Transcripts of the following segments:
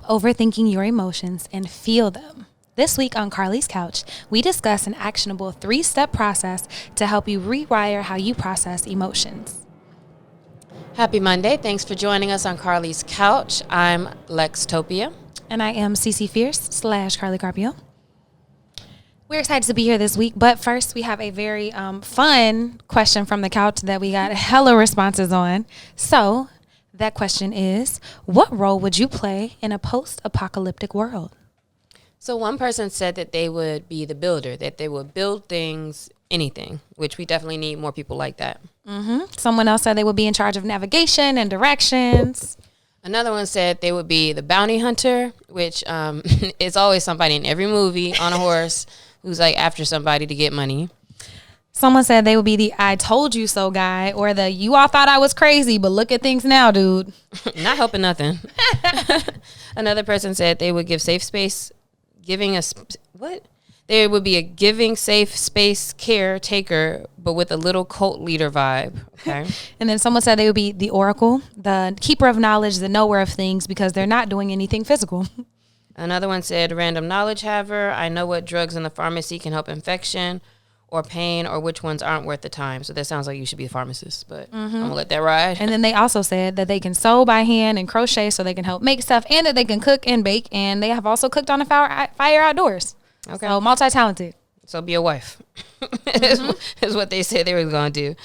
overthinking your emotions and feel them. This week on Carlie's Couch, we discuss an actionable 3-step process to help you rewire how you process emotions. Happy Monday. Thanks for joining us on Carlie's Couch. I'm Lextopia. And I am Cece Fierce / Carlie Carpio. We're excited to be here this week, but first we have a very fun question from the couch that we got hella responses on. So that question is, what role would you play in a post-apocalyptic world? So one person said that they would be the builder, that they would build things, anything, which we definitely need more people like that. Someone else said they would be in charge of navigation and directions. Another one said they would be the bounty hunter, which is always somebody in every movie on a horse who's like after somebody to get money. Someone said they would be the I told you so guy, or the you all thought I was crazy, but look at things now, dude. Not helping nothing. Another person said they would give safe space, There would be a giving safe space caretaker, but with a little cult leader vibe. Okay. And then someone said they would be the oracle, the keeper of knowledge, the knower of things, because they're not doing anything physical. Another one said random knowledge haver. I know what drugs in the pharmacy can help infection or pain, or which ones aren't worth the time. So that sounds like you should be a pharmacist, but I'm gonna let that ride. And then they also said that they can sew by hand and crochet so they can help make stuff, and that they can cook and bake, and they have also cooked on a fire outdoors. Okay. So multi-talented. So be a wife is what they said they were going to do.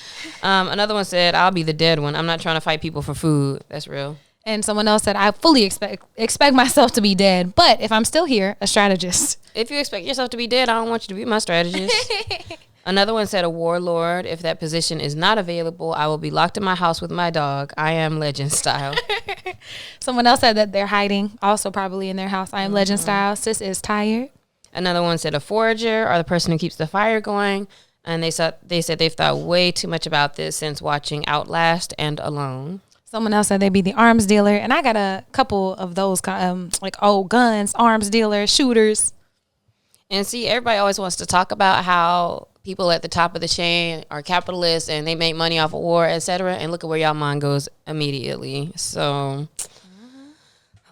Another one said, I'll be the dead one. I'm not trying to fight people for food. That's real. And someone else said, I fully expect myself to be dead, but if I'm still here, a strategist. If you expect yourself to be dead, I don't want you to be my strategist. Another one said a warlord. If that position is not available, I will be locked in my house with my dog. I am legend style. Someone else said that they're hiding, also probably in their house. I am legend style. Sis is tired. Another one said a forager, or the person who keeps the fire going. And they said they've thought way too much about this since watching Outlast and Alone. Someone else said they'd be the arms dealer. And I got a couple of those like old guns, arms dealers, shooters. And see, everybody always wants to talk about how people at the top of the chain are capitalists and they make money off of war, etc. And look at where y'all mind goes immediately. So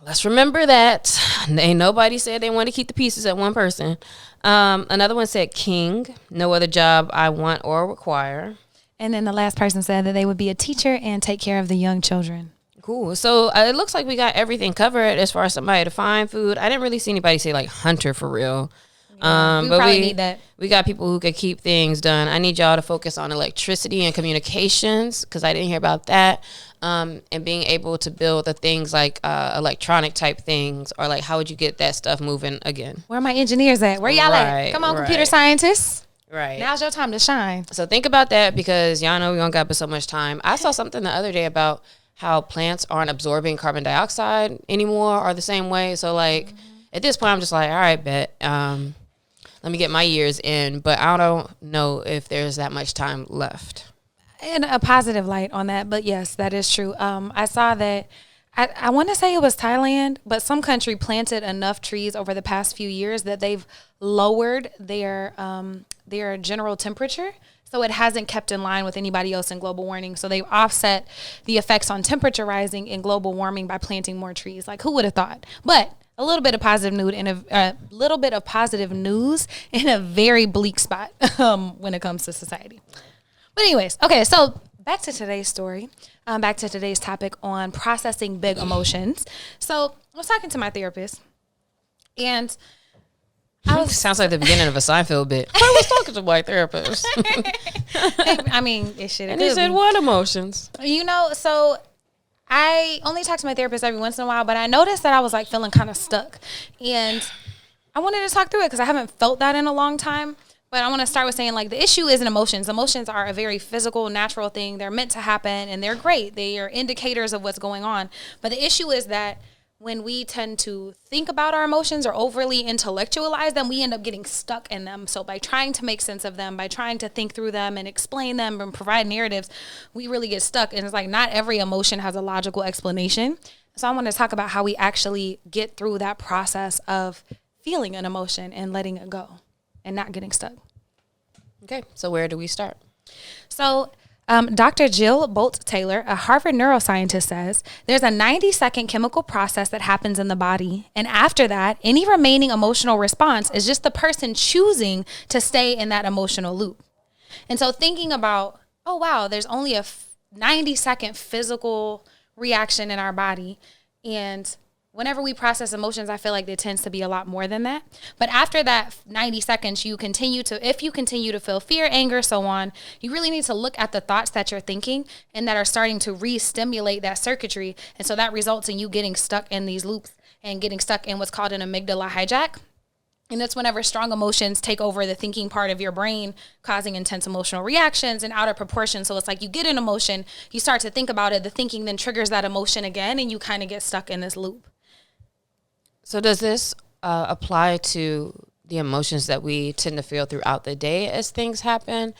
let's remember that. Ain't nobody said they want to keep the pieces at one person. Another one said king. No other job I want or require. And then the last person said that they would be a teacher and take care of the young children. Cool. So it looks like we got everything covered as far as somebody to find food. I didn't really see anybody say like hunter for real. Yeah, but we need that. We got people who could keep things done. I need y'all to focus on electricity and communications, because I didn't hear about that. And being able to build the things like electronic type things, or like how would you get that stuff moving again? Where are my engineers at? Where y'all at? Come on, computer scientists. Right. Now's your time to shine. So think about that, because y'all know we don't got but so much time. I saw something the other day about how plants aren't absorbing carbon dioxide anymore or the same way. So like at this point, I'm just like, all right, bet. Let me get my years in, but I don't know if there's that much time left. And a positive light on that, but yes, that is true. I saw that, I want to say it was Thailand, but some country planted enough trees over the past few years that they've lowered their general temperature. So it hasn't kept in line with anybody else in global warming. So they've offset the effects on temperature rising in global warming by planting more trees. Like, who would have thought? But a little bit of positive news in a very bleak spot when it comes to society. But anyways, okay, so back to today's story, back to today's topic on processing big emotions. So I was talking to my therapist, and sounds like the beginning of a Seinfeld bit. I was talking to my therapist. I mean, it should. And he said, "What emotions?" So I only talk to my therapist every once in a while, but I noticed that I was like feeling kind of stuck, and I wanted to talk through it because I haven't felt that in a long time. But I want to start with saying, like, the issue isn't emotions. Emotions are a very physical, natural thing. They're meant to happen, and they're great. They are indicators of what's going on. But the issue is that when we tend to think about our emotions or overly intellectualize them, we end up getting stuck in them. So by trying to make sense of them, by trying to think through them and explain them and provide narratives, we really get stuck. And it's like not every emotion has a logical explanation. So I want to talk about how we actually get through that process of feeling an emotion and letting it go and not getting stuck. Okay, so where do we start? So Dr. Jill Bolt Taylor, a Harvard neuroscientist, says there's a 90-second chemical process that happens in the body. And after that, any remaining emotional response is just the person choosing to stay in that emotional loop. And so thinking about, oh, wow, there's only a 90-second physical reaction in our body. And whenever we process emotions, I feel like there tends to be a lot more than that. But after that 90 seconds, if you continue to feel fear, anger, so on, you really need to look at the thoughts that you're thinking and that are starting to re-stimulate that circuitry. And so that results in you getting stuck in these loops and getting stuck in what's called an amygdala hijack. And that's whenever strong emotions take over the thinking part of your brain, causing intense emotional reactions and out of proportion. So it's like you get an emotion, you start to think about it, the thinking then triggers that emotion again, and you kind of get stuck in this loop. So does this apply to the emotions that we tend to feel throughout the day as things happen?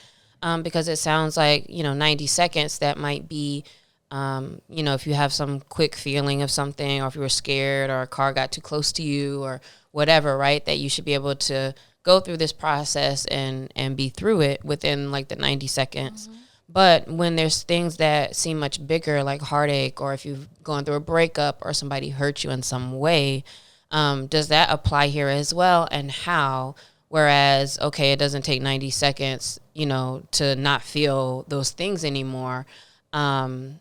Because it sounds like, 90 seconds, that might be, if you have some quick feeling of something, or if you were scared or a car got too close to you or whatever, right, that you should be able to go through this process and be through it within like the 90 seconds. Mm-hmm. But when there's things that seem much bigger, like heartache, or if you've gone through a breakup or somebody hurt you in some way, does that apply here as well, and how? Whereas, okay, it doesn't take 90 seconds, to not feel those things anymore. And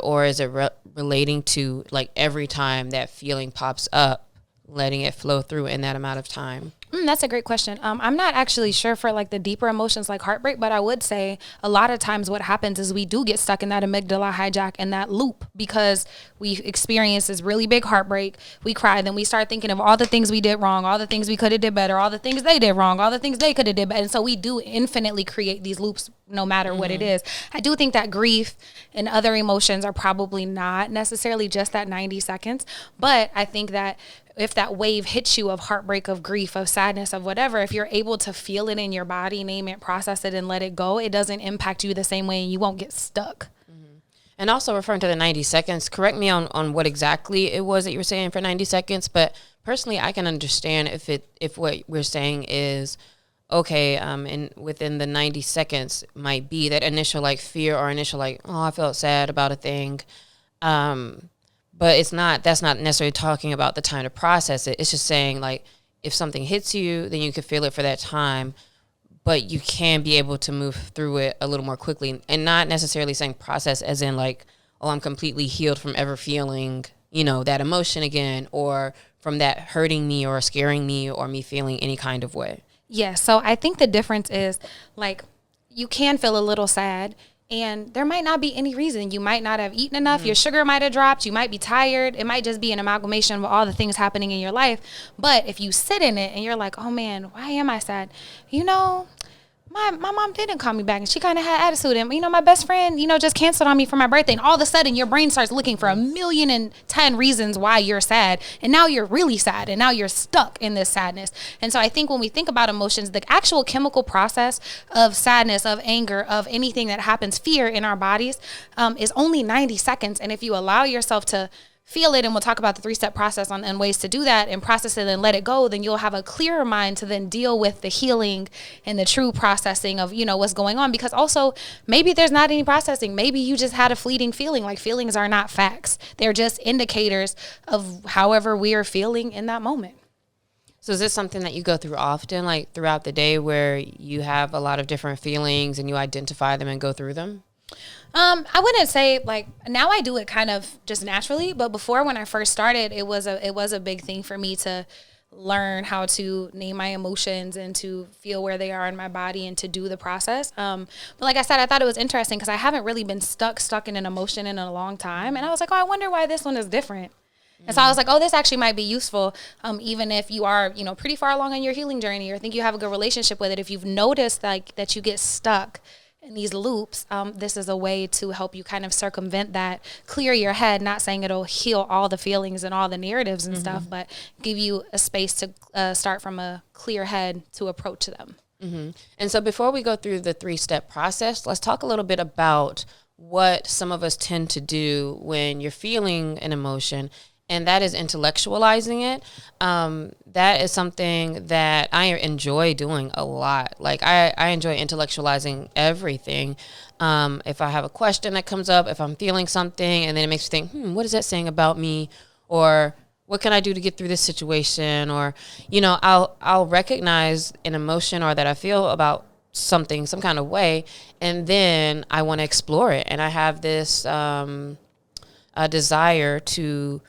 or is it relating to like every time that feeling pops up, letting it flow through in that amount of time? That's a great question. I'm not actually sure for like the deeper emotions like heartbreak, but I would say a lot of times what happens is we do get stuck in that amygdala hijack and that loop because we experience this really big heartbreak. We cry, then we start thinking of all the things we did wrong, all the things we could have did better, all the things they did wrong, all the things they could have did better. And so we do infinitely create these loops no matter what it is. I do think that grief and other emotions are probably not necessarily just that 90 seconds, but I think that if that wave hits you of heartbreak, of grief, of sadness, of whatever, if you're able to feel it in your body, name it, process it, and let it go, it doesn't impact you the same way and you won't get stuck. Mm-hmm. And also referring to the 90 seconds, correct me on what exactly it was that you were saying for 90 seconds, but personally I can understand if what we're saying is, okay, and within the 90 seconds might be that initial like fear or initial like, oh, I felt sad about a thing. But that's not necessarily talking about the time to process it. It's just saying like if something hits you, then you can feel it for that time, but you can be able to move through it a little more quickly, and not necessarily saying process as in like, oh, I'm completely healed from ever feeling, that emotion again, or from that hurting me or scaring me or me feeling any kind of way. Yeah. So I think the difference is like you can feel a little sad. And there might not be any reason. You might not have eaten enough. Mm-hmm. Your sugar might have dropped. You might be tired. It might just be an amalgamation of all the things happening in your life. But if you sit in it and you're like, oh, man, why am I sad? My mom didn't call me back and she kind of had attitude. And, my best friend, just canceled on me for my birthday. And all of a sudden your brain starts looking for 1,000,010 reasons why you're sad. And now you're really sad. And now you're stuck in this sadness. And so I think when we think about emotions, the actual chemical process of sadness, of anger, of anything that happens, fear in our bodies is only 90 seconds. And if you allow yourself to feel it, and we'll talk about the 3-step process and ways to do that and process it and let it go, then you'll have a clearer mind to then deal with the healing and the true processing of, what's going on. Because also maybe there's not any processing. Maybe you just had a fleeting feeling. Like feelings are not facts. They're just indicators of however we are feeling in that moment. So is this something that you go through often, like throughout the day, where you have a lot of different feelings and you identify them and go through them? I wouldn't say like now I do it kind of just naturally, but before when I first started, it was a big thing for me to learn how to name my emotions and to feel where they are in my body and to do the process. But like I said, I thought it was interesting because I haven't really been stuck in an emotion in a long time. And I was like, oh, I wonder why this one is different. Mm-hmm. And so I was like, oh, this actually might be useful. Even if you are, pretty far along in your healing journey or think you have a good relationship with it, if you've noticed like that you get stuck in these loops, this is a way to help you kind of circumvent that, clear your head, not saying it'll heal all the feelings and all the narratives and stuff, but give you a space to start from a clear head to approach them. Mm-hmm. And so before we go through the 3-step process, let's talk a little bit about what some of us tend to do when you're feeling an emotion and that is intellectualizing it. That is something that I enjoy doing a lot. Like I enjoy intellectualizing everything. If I have a question that comes up, if I'm feeling something, and then it makes me think, what is that saying about me? Or what can I do to get through this situation? Or, I'll recognize an emotion or that I feel about something, some kind of way, and then I want to explore it. And I have this a desire to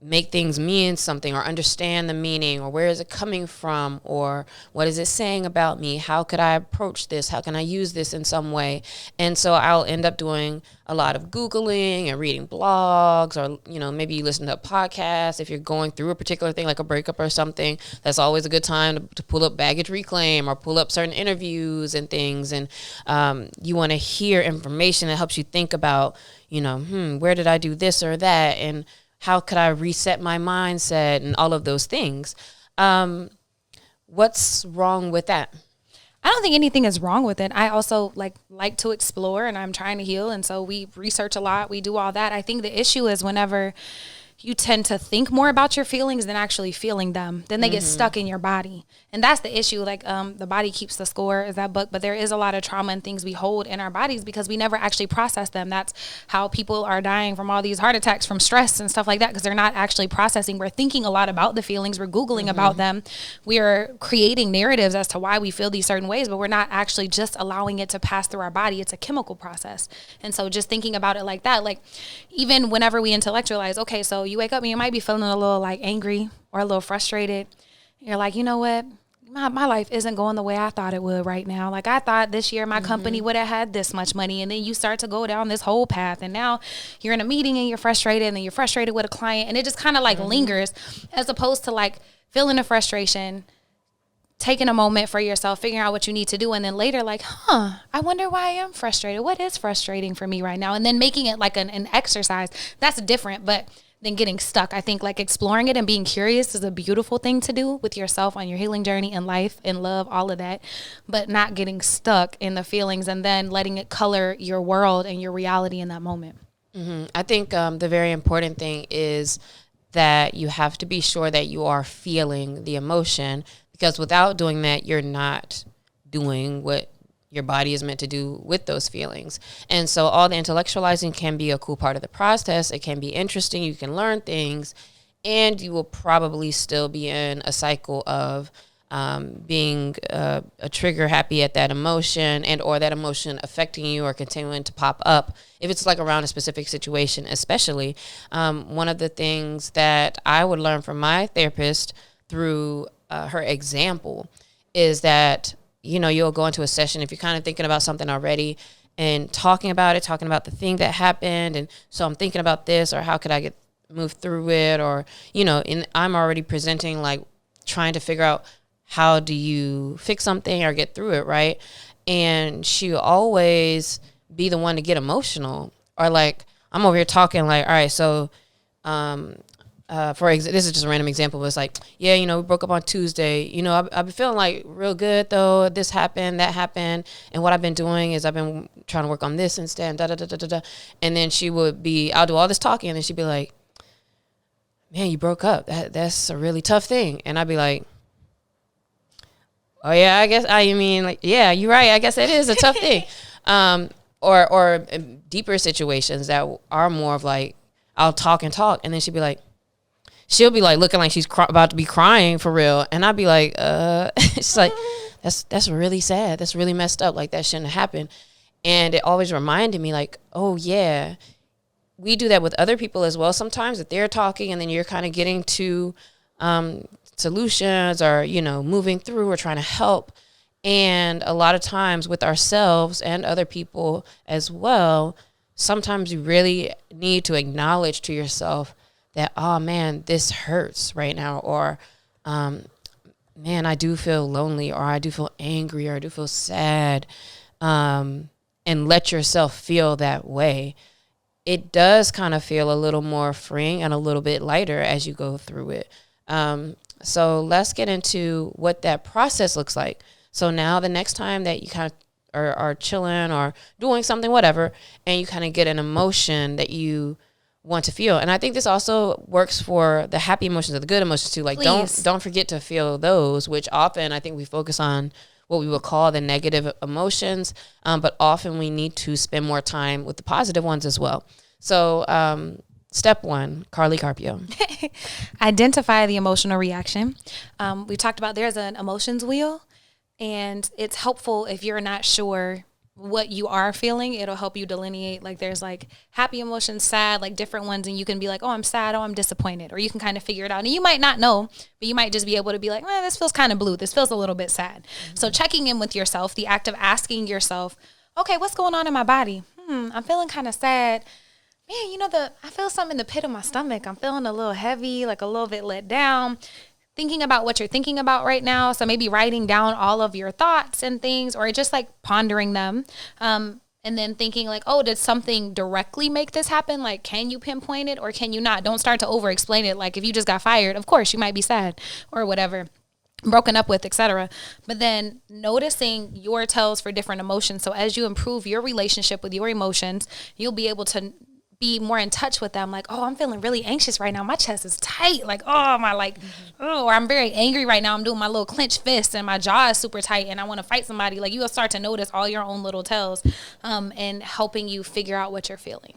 make things mean something, or understand the meaning, or where is it coming from, or what is it saying about me? How could I approach this? How can I use this in some way? And so I'll end up doing a lot of Googling and reading blogs, or, maybe you listen to a podcast. If you're going through a particular thing like a breakup or something, that's always a good time to pull up Baggage Reclaim or pull up certain interviews and things. And you want to hear information that helps you think about, where did I do this or that? And how could I reset my mindset and all of those things? What's wrong with that? I don't think anything is wrong with it. I also like to explore, and I'm trying to heal. And so we research a lot. We do all that. I think the issue is whenever you tend to think more about your feelings than actually feeling them, then they get stuck in your body. And that's the issue. Like, The Body Keeps the Score is that book, but there is a lot of trauma and things we hold in our bodies because we never actually process them. That's how people are dying from all these heart attacks from stress and stuff like that, because they're not actually processing. We're thinking a lot about the feelings. We're Googling about them. We are creating narratives as to why we feel these certain ways, but we're not actually just allowing it to pass through our body. It's a chemical process. And so just thinking about it like that, like even whenever we intellectualize, okay, so you wake up and you might be feeling a little like angry or a little frustrated. You're like, you know what? My life isn't going the way I thought it would right now. Like I thought this year my company would have had this much money, and then you start to go down this whole path, and now you're in a meeting and you're frustrated, and then you're frustrated with a client, and it just kind of like lingers, as opposed to like feeling the frustration, taking a moment for yourself, figuring out what you need to do, and then later like, I wonder why I am frustrated. What is frustrating for me right now? And then making it like an exercise. That's different, but than getting stuck. I think like exploring it and being curious is a beautiful thing to do with yourself on your healing journey in life, in love, all of that, but not getting stuck in the feelings and then letting it color your world and your reality in that moment. I think the very important thing is that you have to be sure that you are feeling the emotion, because without doing that, you're not doing what your body is meant to do with those feelings. And so all the intellectualizing can be a cool part of the process. It can be interesting. You can learn things, and you will probably still be in a cycle of being a trigger happy at that emotion, and or that emotion affecting you or continuing to pop up if it's like around a specific situation. Especially one of the things that I would learn from my therapist through her example is that you'll go into a session if you're kind of thinking about something already and talking about the thing that happened. And so I'm thinking about this, or how could I move through it? Or, and I'm already presenting, like trying to figure out how do you fix something or get through it, right? And she will always be the one to get emotional, or like I'm over here talking like, all right, so this is just a random example, but it's like, yeah, we broke up on Tuesday. I've been feeling like real good though. This happened, that happened. And what I've been doing is I've been trying to work on this instead, da, da, da, da, da, da. And then I'll do all this talking, and then she'd be like, man, you broke up. That's a really tough thing. And I'd be like, oh yeah, yeah, you're right. I guess it is a tough thing. Or deeper situations that are more of like, I'll talk, and then she'll be like looking like she's about to be crying for real. And I'd be like, she's like, that's really sad. That's really messed up. Like that shouldn't have happened. And it always reminded me like, oh yeah, we do that with other people as well. Sometimes that they're talking and then you're kind of getting to solutions or, moving through or trying to help. And a lot of times with ourselves and other people as well, sometimes you really need to acknowledge to yourself that, oh man, this hurts right now, or man, I do feel lonely, or I do feel angry, or I do feel sad, and let yourself feel that way. It does kind of feel a little more freeing and a little bit lighter as you go through it. So let's get into what that process looks like. So now the next time that you kind of are chilling or doing something, whatever, and you kind of get an emotion that you want to feel. And I think this also works for the happy emotions or the good emotions too. Like, don't forget to feel those, which often I think we focus on what we would call the negative emotions, but often we need to spend more time with the positive ones as well. So step one, Carlie Carpio. Identify the emotional reaction. We talked about there's an emotions wheel, and it's helpful if you're not sure what you are feeling. It'll help you delineate, like there's like happy emotions, sad, like different ones, and you can be like, oh, I'm sad, oh, I'm disappointed, or you can kind of figure it out. And you might not know, but you might just be able to be like, this feels kind of blue, this feels a little bit sad. So checking in with yourself, the act of asking yourself, okay, what's going on in my body? I'm feeling kind of sad. Man, I feel something in the pit of my stomach. I'm feeling a little heavy, like a little bit let down. Thinking about what you're thinking about right now. So maybe writing down all of your thoughts and things, or just like pondering them. And then thinking like, oh, did something directly make this happen? Like, can you pinpoint it or can you not? Don't start to over explain it. Like if you just got fired, of course you might be sad or whatever, broken up with, etc. But then noticing your tells for different emotions. So as you improve your relationship with your emotions, you'll be able to be more in touch with them. Like, oh, I'm feeling really anxious right now. My chest is tight. Like, oh, or I'm very angry right now. I'm doing my little clenched fist and my jaw is super tight and I want to fight somebody. Like, you'll start to notice all your own little tells and helping you figure out what you're feeling.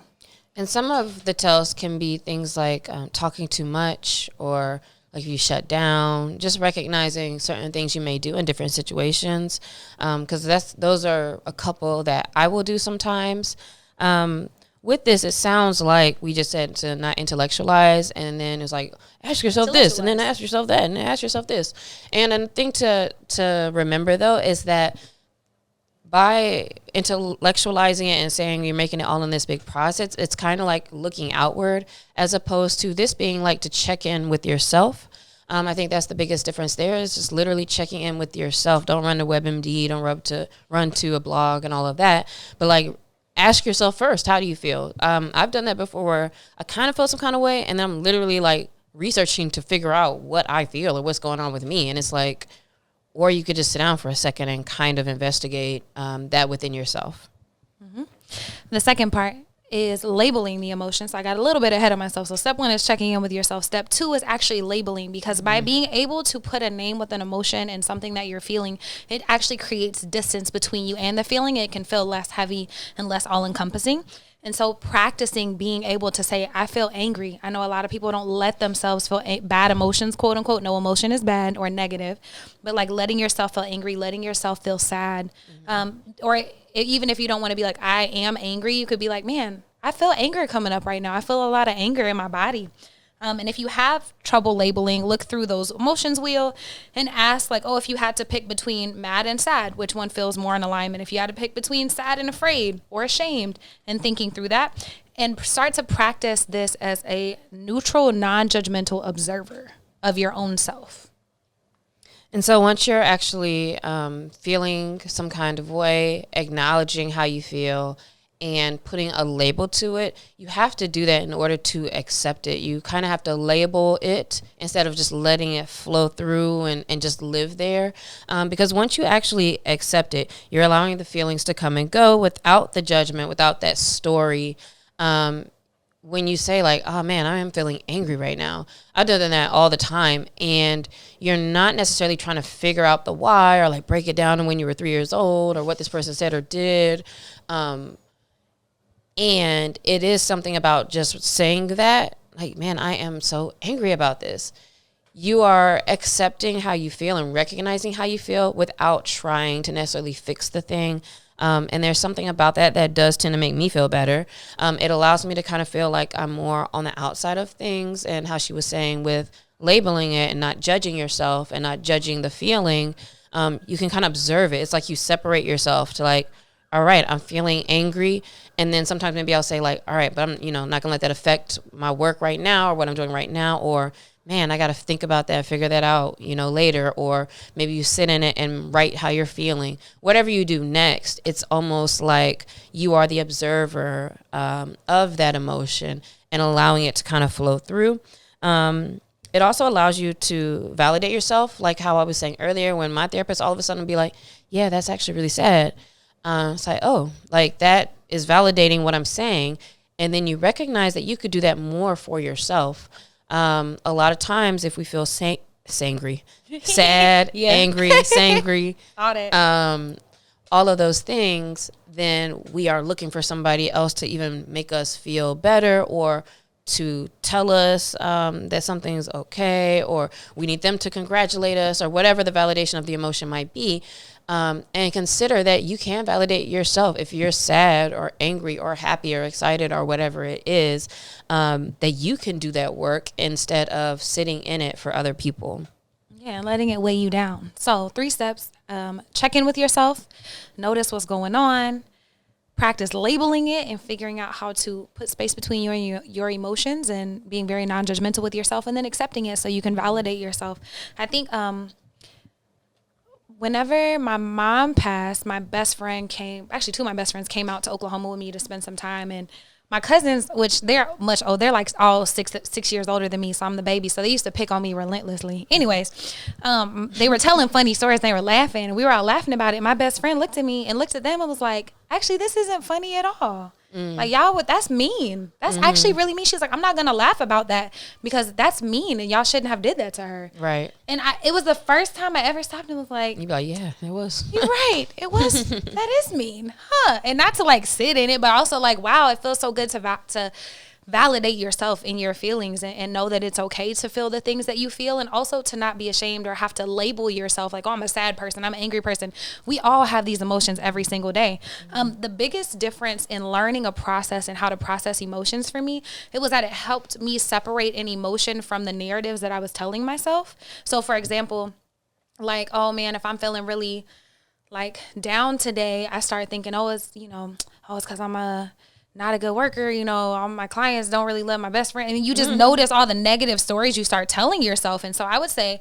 And some of the tells can be things like talking too much, or like if you shut down, just recognizing certain things you may do in different situations. Because those are a couple that I will do sometimes. With this, it sounds like we just said to not intellectualize, and then it's like, ask yourself this, and then ask yourself that, and then ask yourself this. And a thing to remember, though, is that by intellectualizing it and saying you're making it all in this big process, it's kind of like looking outward, as opposed to this being like to check in with yourself. I think that's the biggest difference there, is just literally checking in with yourself. Don't run to WebMD, don't run to a blog and all of that, but like, ask yourself first, how do you feel? I've done that before where I kind of feel some kind of way, and then I'm literally like researching to figure out what I feel or what's going on with me. And it's like, or you could just sit down for a second and kind of investigate that within yourself. Mm-hmm. The second part is labeling the emotions. So I got a little bit ahead of myself. So step one is checking in with yourself. Step two is actually labeling, because by being able to put a name with an emotion and something that you're feeling, it actually creates distance between you and the feeling. It can feel less heavy and less all-encompassing. And so practicing being able to say, I feel angry. I know a lot of people don't let themselves feel bad emotions, quote unquote. No emotion is bad or negative, but like letting yourself feel angry, letting yourself feel sad. Or even if you don't want to be like, I am angry, you could be like, man, I feel anger coming up right now. I feel a lot of anger in my body. And if you have trouble labeling, look through those emotions wheel and ask like, oh, if you had to pick between mad and sad, which one feels more in alignment? If you had to pick between sad and afraid or ashamed, and thinking through that, and start to practice this as a neutral, non-judgmental observer of your own self. And so once you're actually feeling some kind of way, acknowledging how you feel, and putting a label to it, you have to do that in order to accept it. You kind of have to label it instead of just letting it flow through and just live there. Because once you actually accept it, you're allowing the feelings to come and go without the judgment, without that story. When you say like, oh man, I am feeling angry right now, I've done that all the time. And you're not necessarily trying to figure out the why, or like break it down to when you were 3 years old, or what this person said or did. And it is something about just saying that, like, man, I am so angry about this. You are accepting how you feel and recognizing how you feel without trying to necessarily fix the thing. And there's something about that does tend to make me feel better. It allows me to kind of feel like I'm more on the outside of things, and how she was saying with labeling it and not judging yourself and not judging the feeling, you can kind of observe it. It's like you separate yourself to like, all right, I'm feeling angry. And then sometimes maybe I'll say like, all right, but I'm, not gonna let that affect my work right now or what I'm doing right now. Or man, I got to think about that, figure that out, later. Or maybe you sit in it and write how you're feeling. Whatever you do next, it's almost like you are the observer of that emotion and allowing it to kind of flow through. It also allows you to validate yourself, like how I was saying earlier, when my therapist all of a sudden would be like, yeah, that's actually really sad. It's like, oh, like that is validating what I'm saying. and then you recognize that you could do that more for yourself. A lot of times if we feel sangry, sad, angry, sangry, all of those things, then we are looking for somebody else to even make us feel better or to tell us that something's okay, or we need them to congratulate us, or whatever the validation of the emotion might be. And consider that you can validate yourself if you're sad or angry or happy or excited or whatever it is, that you can do that work instead of sitting in it for other people. Yeah, and letting it weigh you down. So 3 steps. Check in with yourself. Notice what's going on. Practice labeling it and figuring out how to put space between you and your emotions, and being very non-judgmental with yourself, and then accepting it so you can validate yourself. I think whenever my mom passed, my best friend came, actually 2 of my best friends came out to Oklahoma with me to spend some time. And my cousins, which they're much older, they're like all 6 years older than me, so I'm the baby. So they used to pick on me relentlessly. Anyways, they were telling funny stories. They were laughing, and we were all laughing about it. My best friend looked at me and looked at them and was like, actually, this isn't funny at all. Like, y'all, that's mean. That's actually really mean. She's like, I'm not going to laugh about that because that's mean, and y'all shouldn't have did that to her. Right. And it was the first time I ever stopped and was like, you be like, yeah, it was. You're right. It was. That is mean. Huh. And not to like sit in it, but also like, wow, it feels so good to validate yourself in your feelings, and know that it's okay to feel the things that you feel, and also to not be ashamed or have to label yourself like, oh, I'm a sad person, I'm an angry person. We all have these emotions every single day. The biggest difference in learning a process and how to process emotions for me, it was that it helped me separate an emotion from the narratives that I was telling myself. So for example, like, oh man, if I'm feeling really like down today, I start thinking, it's because I'm not a good worker, all my clients don't really love my best friend. And you just notice all the negative stories you start telling yourself. And so I would say,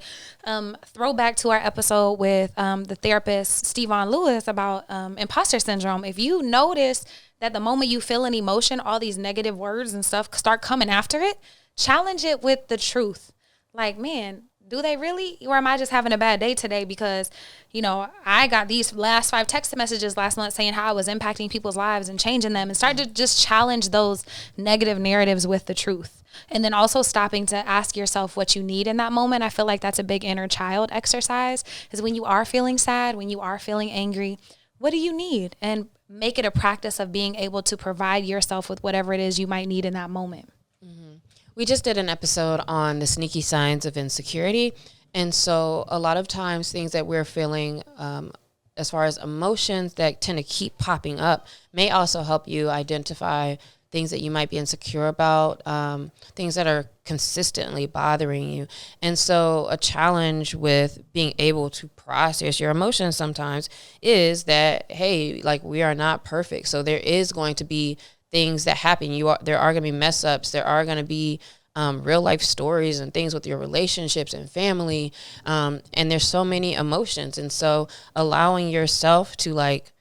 throw back to our episode with the therapist, Stevon Lewis, about imposter syndrome. If you notice that the moment you feel an emotion, all these negative words and stuff start coming after it, challenge it with the truth. Like, man, do they really? Or am I just having a bad day today because, I got these last 5 text messages last month saying how I was impacting people's lives and changing them, and start to just challenge those negative narratives with the truth. And then also stopping to ask yourself what you need in that moment. I feel like that's a big inner child exercise, is when you are feeling sad, when you are feeling angry, what do you need? And make it a practice of being able to provide yourself with whatever it is you might need in that moment. We just did an episode on the sneaky signs of insecurity. And so a lot of times things that we're feeling as far as emotions that tend to keep popping up may also help you identify things that you might be insecure about, things that are consistently bothering you. And so a challenge with being able to process your emotions sometimes is that, hey, like, we are not perfect. So there is going to be things that happen. There are going to be mess ups. There are going to be real life stories and things with your relationships and family. And there's so many emotions. And so allowing yourself to like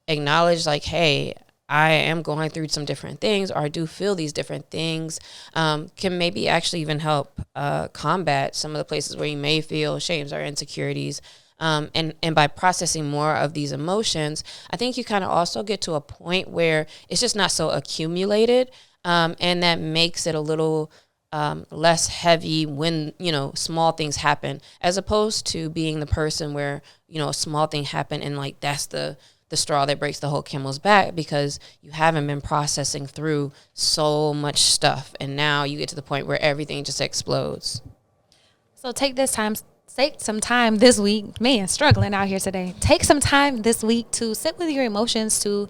acknowledge like, hey, I am going through some different things, or I do feel these different things, can maybe actually even help combat some of the places where you may feel shames or insecurities. And by processing more of these emotions, I think you kind of also get to a point where it's just not so accumulated, and that makes it a little less heavy when, small things happen, as opposed to being the person where, a small thing happened and like that's the straw that breaks the whole camel's back, because you haven't been processing through so much stuff. And now you get to the point where everything just explodes. So take some time this week, man, struggling out here today. Take some time this week to sit with your emotions, to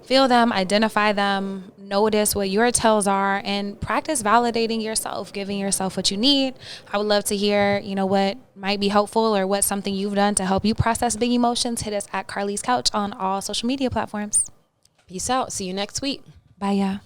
feel them, identify them, notice what your tells are, and practice validating yourself, giving yourself what you need. I would love to hear, what might be helpful, or what's something you've done to help you process big emotions. Hit us at Carlie's Couch on all social media platforms. Peace out. See you next week. Bye, y'all.